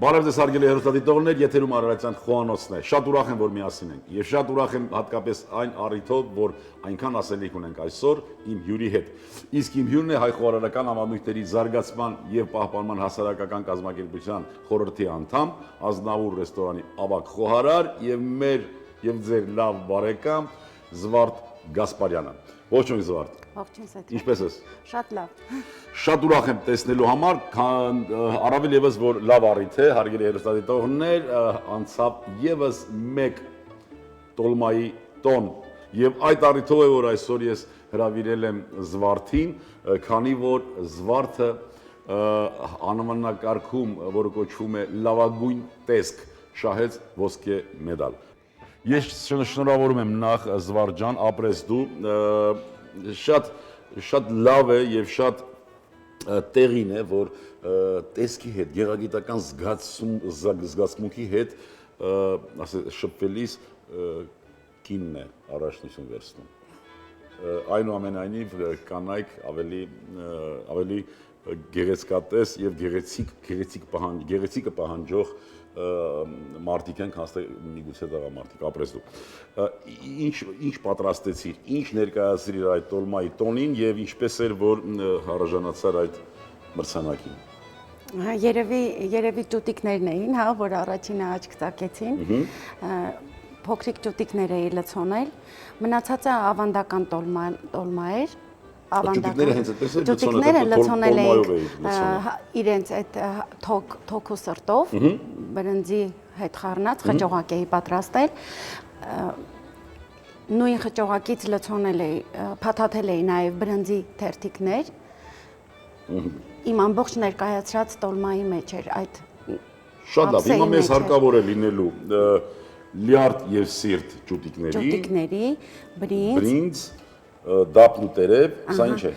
Բարև ձեզ հարգելի հեռուստադիտողներ, եթերում Արարատյան խոհանոցն է։ Շատ ուրախ եմ, որ միասին ենք։ Եվ շատ ուրախ եմ հատկապես այն առիթով, որ այնքան ասելիք ունենք այսօր իմ հյուրի հետ։ Իսկ իմ հյուրն է հայ խոհարարական համանդույթների զարգացման եւ պահպանման հասարակական կազմակերպության խորհրդի անդամ, Ազնավուր ռեստորանի ավագ խոհարար եւ մեր եւ ձեր լավ բարեկամ Զվարթ Գասպարյանը։ Ողջույն Զվարթ։ Ողջույն Սեդրիկ։ Ինչպե՞ս ես։ Շատ լավ։ Շատ ուրախ եմ տեսնելու համար, առավել եւս որ լավ առիթ է, հարգելի հեռուստադիտողներ, անցավ եւս մեկ տոլմայի տոն եւ այդ առիթով է որ այսօր ես հրավիրել եմ Զվարթին, քանի որ Զվարթը անվանակարգում, որը կոչվում է լավագույն տեսք, շահեց ոսկե մեդալ։ Ես շնորհավորում եմ նախ Զվարթ ջան, ապրես դու, շատ լավ է եւ շատ տեղին է, որ տեսքի հետ, գեղագիտական զգացմունքի հետ շփվելիս կինն է առաջնություն վերցնում։ Այնուամենայնիվ կանայք ավելի գեղեցկատես եւ գեղեցիկը պահանջող մարդիկ են, քան միգուցե տղամարդիկ, ապրես դու։ Ինչ պատրաստեցիր, ինչ ներկայացրիր այդ տոլմայի տոնին եւ ինչպես էր որ հարաժանացար այդ մրցանակին։ Երևի ճուտիկներն էին, հա, որ առաջինը աչք ծակեցին։ Փոքրիկ ճուտիկներ էի լցոնել։ Մնացածը ավանդական տոլմա էր։ Ճուտիկները հենց այդպես էր ճուտիկները լցոնել էին իրենց այդ թոք ու սրտով, բրնձի հետ խառնած խճողակ էի պատրաստել։ Նույն խճողակից լցոնել էի, փաթաթել էի նաև բրնձի թերթիկներ։ Իմ ամբողջ ներկայացրած տոլմայի մեջ էր այդ։ Շատ լավ, հիմա մեզ հարկավոր է լինելու լյարդ եւ սիրտ ճուտիկների, բրինձ, դապն ու տերև, սա ինչ է։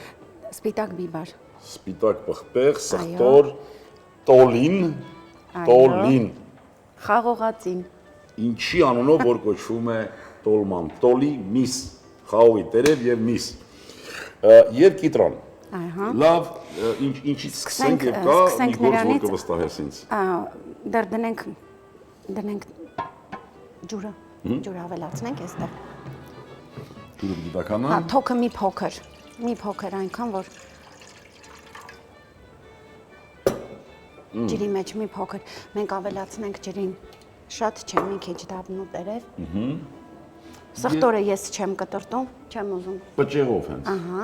Սպիտակ բիբար։ Սպիտակ պղպեղ, սխտոր, տոլին։ Խաղողածին։ Ինչի անունով որ կոչվում է տոլման, տոլի միս, խաղողի տերև եւ միս։ Եվ կիտրոն։ Լավ, ինչից սկսենք եւ կա մի գործ որ կվստահես ինձ։ Դեռ դնենք ջուրը ավելացնենք այստեղ։ Ջուրը գիտականա։ Հա, թոքը մի փոքր այնքան որ ջրի մեջ մի փոքր մենք ավելացնենք ջրին շատ չէ, մի քիչ դառնու տերև։ Սխտորը ես չեմ կտրտում, չեմ ուզում։ Պճեղով հենց։ Ահա։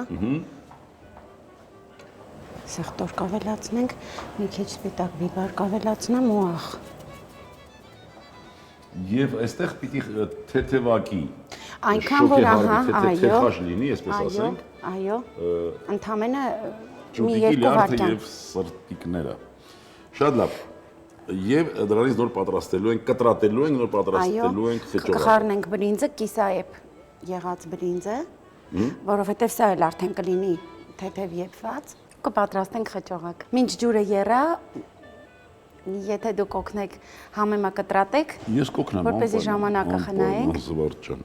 Սխտոր կավելացնենք, մի քիչ սպիտակ բիբար կավելացնեմ ու ախ։ Եվ այստեղ պիտի թեթևակի։ Այնքան որ ահա, այո, թեթև լինի, այսպես ասենք։ Այո, ընդամենը մի ճուտիկի 2 վայրկյան։ Եվ սրտիկները։ Շատ լավ։ Եվ դրանից նոր պատրաստելու ենք, կտրատելու ենք, նոր պատրաստելու ենք խճողակը։ Կխառնենք բրինձը, կիսաեպ եղած բրինձը, որովհետև սա էլ արդեն կլինի թեթև եփված, կպատրաստենք խճողակ։ Մինչ ջուրը եռա, եթե դուք օգնեք համեմա կտրատեք, ես կօգնեմ, որպեսզի ժամանակը խնայենք։ Զվարթ ջան։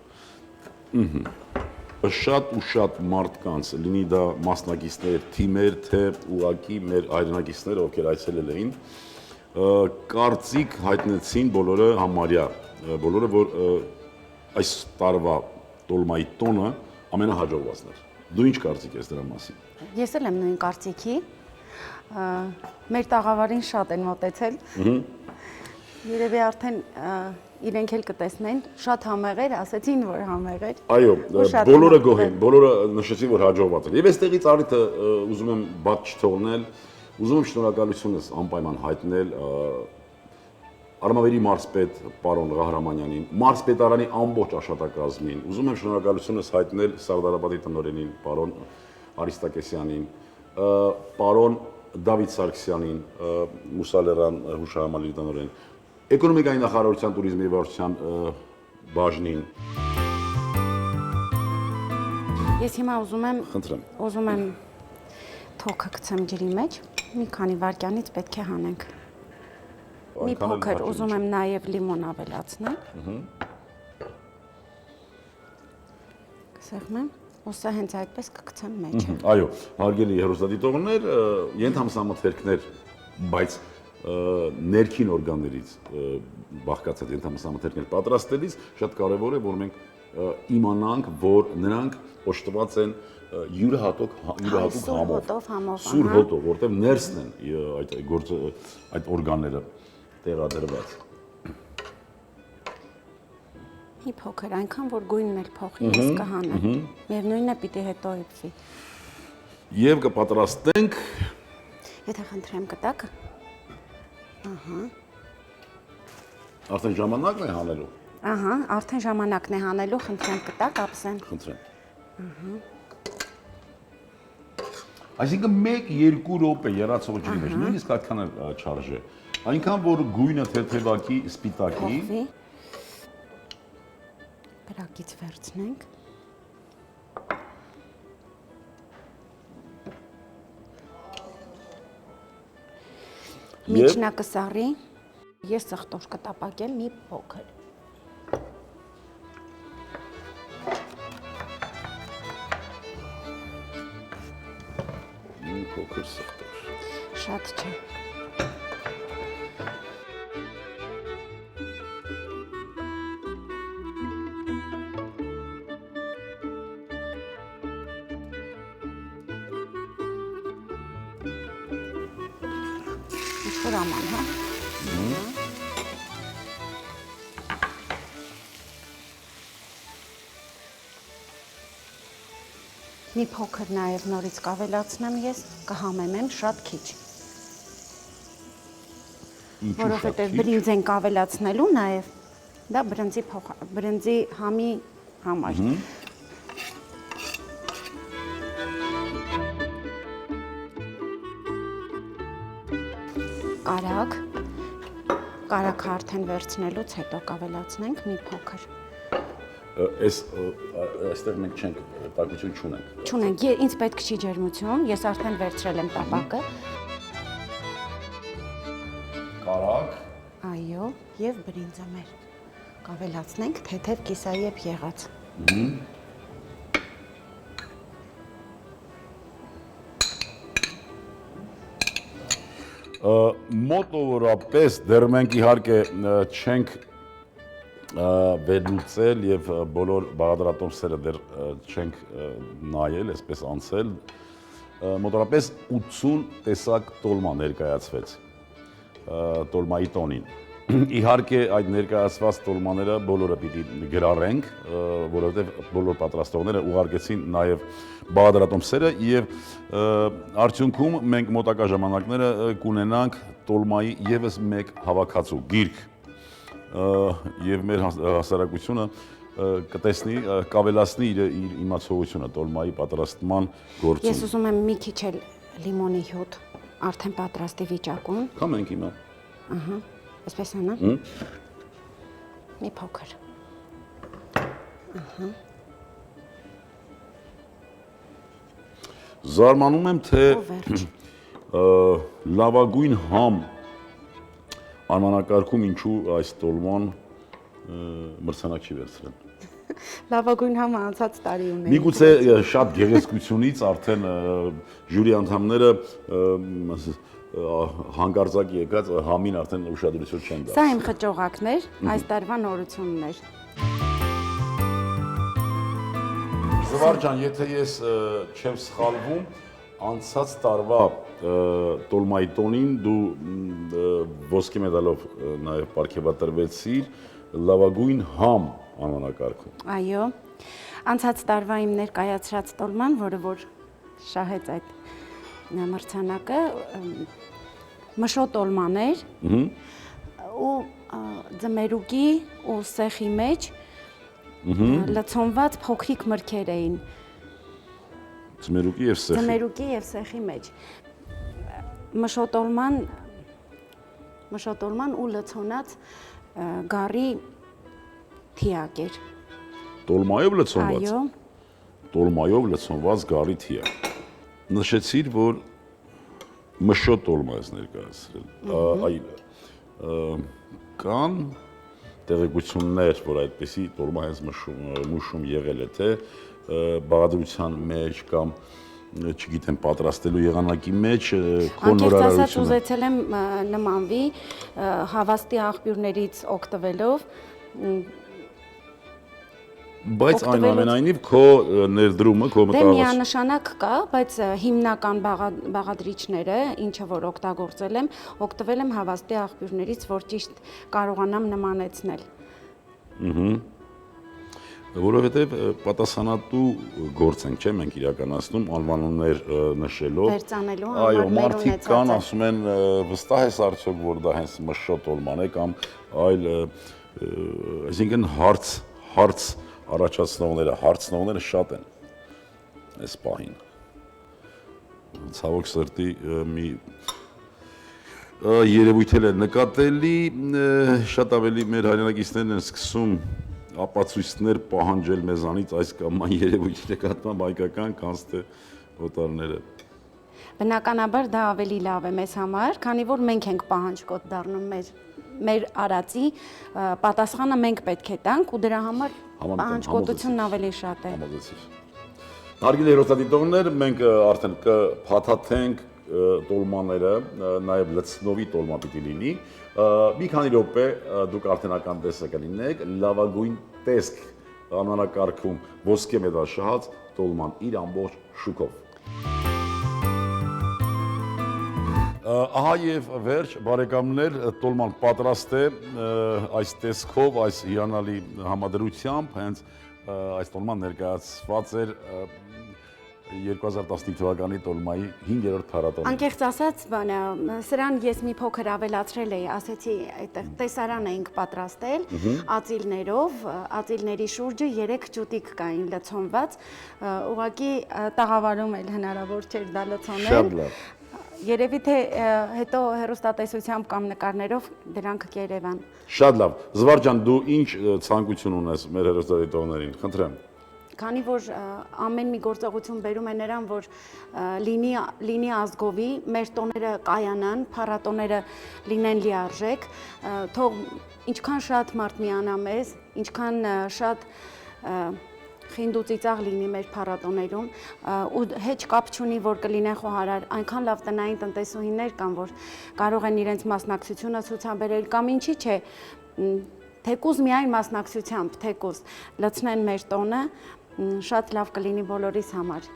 Շատ ու շատ մարդկանց, լինի դա մասնակիցներ, թիմեր, թե ուղակի մեր հայրենակիցները, ովքեր այցելել էին, կարծիք հայտնեցին բոլորը համարյա, բոլորը որ այս տարվա տոլմայի տոնը ամենահաջողվածն էր։ Դու ինչ կարծիք ես դրա մասին։ Ես էլ եմ նույն կարծիքի։ Մեր տաղավարին շատ են մոտեցել։ Երևի արդեն իրենք էլ կտեսնեն, շատ համեղ էր, ասեցին որ համեղ էր։ Այո, բոլորը գոհ են, բոլորը նշեցին որ հաջողված էր։ Եվ այստեղից առիթը ուզում եմ բաց չթողնել, ուզում եմ շնորհակալությունս անպայման հայտնել Արմավերի մարզպետ պարոն Ղահրամանյանին, մարզպետարանի ամբողջ աշխատակազմին, ուզում եմ շնորհակալությունս հայտնել Սարդարապետի տնօրենին, պարոն Արիստակեսյանին, պարոն Դավիթ Սարգսյանին, Մուսալերան հուշահամալիրի տնօրեն, Էկոնոմիկայի նախարարության туриզմի եւ վարչության բաժնին։ Ես հիմա ուզում եմ թոքը գցեմ ջրի մեջ, մի քանի վայրկյանից պետք է հանենք։ Մի փոքր ուզում եմ նաեւ լիմոն ավելացնել։ Կսեղմեմ, ու սա հենց այդպես կգցեմ մեջը։ Այո, հարգելի հեռուստադիտողներ, ենթամսամթերքներ, բայց ներքին օրգաններից բաղկացած ենթամասնամթերքներ պատրաստելիս շատ կարևոր է, որ մենք իմանանք, որ նրանք օժտված են յուրահատուկ համով, սուր հոտով, որտեղ ներսն են այդ օրգանները տեղադրված։ Մի փոքր, այնքան որ գույնն էլ փոխի, ես կհանեմ։ Միևնույնն է պիտի հետո իբվի։ Եվ կպատրաստենք։ Եթե խնդրեմ կտակ։ Արդեն ժամանակն է հանելու։ Ահա, արդեն ժամանակն է հանելու, խնդրեմ կտակ, ապսեն։ Խնդրեմ։ Այսինքն 1-2 րոպե եռացող ջրի մեջ, նույնիսկ այդքան էլ չարժե։ Այնքան որ գույնը թեթևակի, սպիտակի։ Կրակից վերցնենք։ Միջնակսարի, ես ծխտոր կտապակեմ մի փոքր։ Մի փոքր սխտոր։ Շատ չէ։ Հրաման, հա։ Մի փոքր նաև նորից կավելացնեմ ես, կհամեմեմ շատ քիչ։ Որովհետև բրինձեն կավելացնելու նաև դա բրինձի համի համար։ Կարագը արդեն վերցնելուց հետո կավելացնենք մի փոքր։ Այստեղ մենք չենք, տաքություն չունենք։ Չունենք, ինձ պետք չի ջերմություն, ես արդեն վերցրել եմ տապակը։ Կարագ։ Այո, և բրինձը մեր կավելացնենք թեթև կիսայեպ եղած։ Մոտավորապես դեռ մենք իհարկե չենք վերլուծել եւ բոլոր բաղադրատոմսերը դեռ չենք նայել, այսպես անցել, մոտավորապես 80 տեսակ տոլմա ներկայացվեց տոլմայի տոնին։ Իհարկե այդ ներկայացված տոլմաները բոլորը պիտի գրառենք, որովհետև բոլոր պատրաստողները ուղարկեցին նաև բաղադրատոմսերը եւ արդյունքում մենք մոտակա ժամանակները կունենանք տոլմայի եւս մեկ հավաքածու գիրք եւ մեր հասարակությունը կտեսնի, կավելացնի իր իմացողությունը տոլմայի պատրաստման գործում։ Ես ուզում եմ մի քիչ էլ լիմոնի հյութ արդեն պատրաստի վիճակում։ Կամենք հիմա։ Ահա, այսպես անա։ Մի փոքր։ Ահա։ Զարմանում եմ, թե լավագույն համ անվանակարգում ինչու այս տոլման մրցանակ չի վերցրել։ Լավագույն համը անցած տարի ունեի։ Միգուցե շատ գեղեցկությունից արդեն ժյուրի անդամները հանկարծակի եկած համին արդեն ուշադրություն չեն դարձել։ Սա իմ խճողակն էր, այս տարվա նորությունն էր։ Զվար ջան, եթե ես չեմ սխալվում, անցած տարվա տոլմայի տոնին դու ոսկե մեդալով նաև պարգևատրվեցիր լավագույն համ անվանակարգում։ Այո, անցած տարվա իմ ներկայացրած տոլման, որը որ շահեց այդ մրցանակը, մշո տոլման էր ու ձմերուկի ու սեխի մեջ լցոնված փոքրիկ մրգեր էին։ Ձմերուկի եւ սեխի։ Ձմերուկի եւ սեխի մեջ։ Մշոտոլման ու լցոնած գարի թիակ էր։ Տոլմայով լցոնված։ Այո։ Տոլմայով լցոնված գարի թիակ։ Նշեցիր, որ մշո տոլմա ես ներկայացրել։ Այլ կան տեղեկություններ, որ այդպեսի տոլմա հենց մշում եղել է, թե բաղադրության մեջ կամ չգիտեմ, պատրաստելու եղանակի մեջ քո Անկեղծ ասած նորարարությունը։ ուզեցել եմ նմանվի հավաստի աղբյուրներից օգտվելով Բայց այնուամենայնիվ քո ներդրումը, քո Դե մտահոգությունը միանշանակ կա, բայց հիմնական բաղադրիչները, ինչը որ օգտագործել եմ, օգտվել եմ հավաստի աղբյուրներից, որ ճիշտ կարողանամ նմանեցնել։ Որովհետև պատասխանատու գործ ենք, չէ՞, մենք իրականացնում անվանումներ նշելով։ Վերծանելու Այո, համար մեր մարդիկ կան, ունեցածը։ ասում են, վստահ ես արդյոք, որ դա հենց մշոտ օլման է կամ այլ, այսինքն հարց առաջացնողները, հարցնողները շատ են այս պահին։ Ցավոք սրտի մի երևույթ էլ է նկատելի, շատ ավելի մեր հայրենակիցներն են սկսում ապացույցներ պահանջել մեզանից այս կամ այն երևույթի նկատմամբ հայկական, քան թե օտարները։ Բնականաբար դա ավելի լավ է մեզ համար, քանի որ մենք ենք պահանջկոտ դառնում մեր արածի պատասխանը մենք պետք է տանք ու դրա համար պահանջկոտությունն ավելի շատ է։ Հարգելի հեռուստադիտողներ, մենք արդեն կփաթաթենք տոլմաները, նաև լցնովի տոլմա պիտի լինի։ Մի քանի րոպե դուք արդեն ական տեսը կլինեք, լավագույն տեսք անվանակարգում ոսկե մեդալ շահած տոլման իր ամբողջ շուկով։ Ահա եւ վերջ, բարեկամներ, տոլման պատրաստ է այս տեսքով, այս հիանալի համադրությամբ, հենց այս տոլման ներկայացված էր 2015 թվականի տոլմայի 5-րդ փառատոնը։ Անկեղծ ասած, սրան ես մի փոքր ավելացրել էի, ասեցի, այդտեղ տեսարան էինք պատրաստել ածիլներով, ածիլների շուրջը 3 ջուտիկ կային լցոնված, ուղղակի տաղավարում էլ հնարավոր չէր դա լցոնել։ Շատ լավ։ Երևի թե հետո հեռուստատեսությամբ կամ նկարներով դրանք կերևան։ Շատ լավ։ Զվար ջան, դու ինչ ցանկություն ունես մեր հեռուստադիտողներին, խնդրեմ։ Քանի որ ամեն մի գործողություն բերում է նրան, որ լինի ազգովի, մեր տոները կայանան, փառատոները լինեն լիարժեք, թող ինչքան շատ մարդ միանա մեզ, ինչքան շատ խինդ ու ծիծաղ լինի մեր փառատոներում ու հեչ կապ չունի, որ կլինեն խոհարար, այնքան լավ տնային տնտեսուհիներ կան, որ կարող են իրենց մասնակցությունը ցուցաբերել կամ ինչի՞ չէ, թեկուզ միայն մասնակցությամբ, թեկուզ լցնեն մեր տոնը, շատ լավ կլինի բոլորիս համար։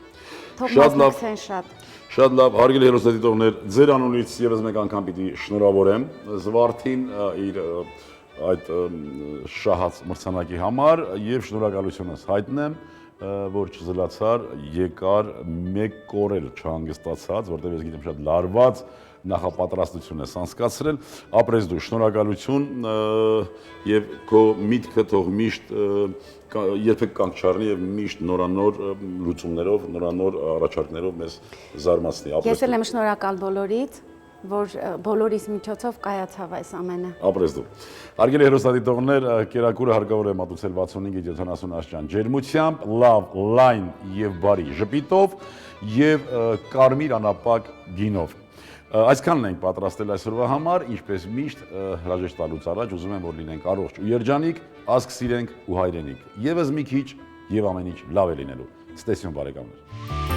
Թող մասնակցեն շատ։ Շատ լավ, հարգելի հեռուստադիտողներ, ձեր անունից եւս մեկ անգամ պիտի շնորհավորեմ Զվարթին իր այդ շահած մրցանակի համար եւ շնորհակալությունս հայտնեմ, որ չզլացար, եկար մեկ կորել չհանգստացած, որտեղ ես գիտեմ շատ լարված նախապատրաստություն ես անցկացրել, ապրես դու, շնորհակալություն եւ քո միտքը թող միշտ երբեք կանգ չառնի եւ միշտ նորանոր լուծումներով, նորանոր առաջարկներով մեզ զարմացնի։ Ես էլ եմ շնորհակալ բոլորից, որ բոլորիս միջոցով կայացավ այս ամենը։ Ապրես դու։ Հարգելի հեռուստադիտողներ, կերակուրը հարկավոր է մատուցել 65-70 աստիճան ջերմությամբ, լավ, լայն եւ բարի ժպիտով եւ կարմիր անապակ գինով։ Այսքանն ենք պատրաստել այսօրվա համար, ինչպես միշտ հրաժեշտ տալուց առաջ ուզում եմ, որ լինենք առողջ ու երջանիկ, ազգ սիրենք ու հայրենիք։ Եվս մի քիչ եւ ամեն ինչ լավ է լինելու։ Ցտեսություն բարեկամներ։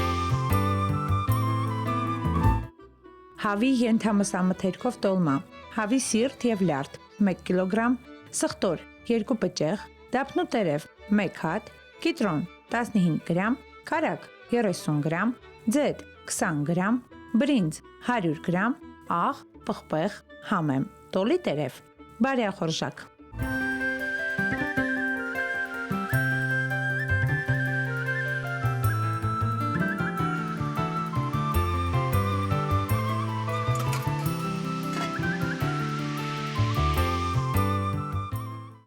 Հավի ենթամսամթերքով տոլմա, հավի սիրտ եւ լյարդ 1 կիլոգրամ, սխտոր 2 պճեղ, դափնու տերև 1 հատ, կիտրոն 15 գրամ, քարակ 30 գրամ, ձեթ 20 գրամ, բրինձ 100 գրամ, աղ, պղպեղ, համեմ, տոլի տերև, բարյախորժակ։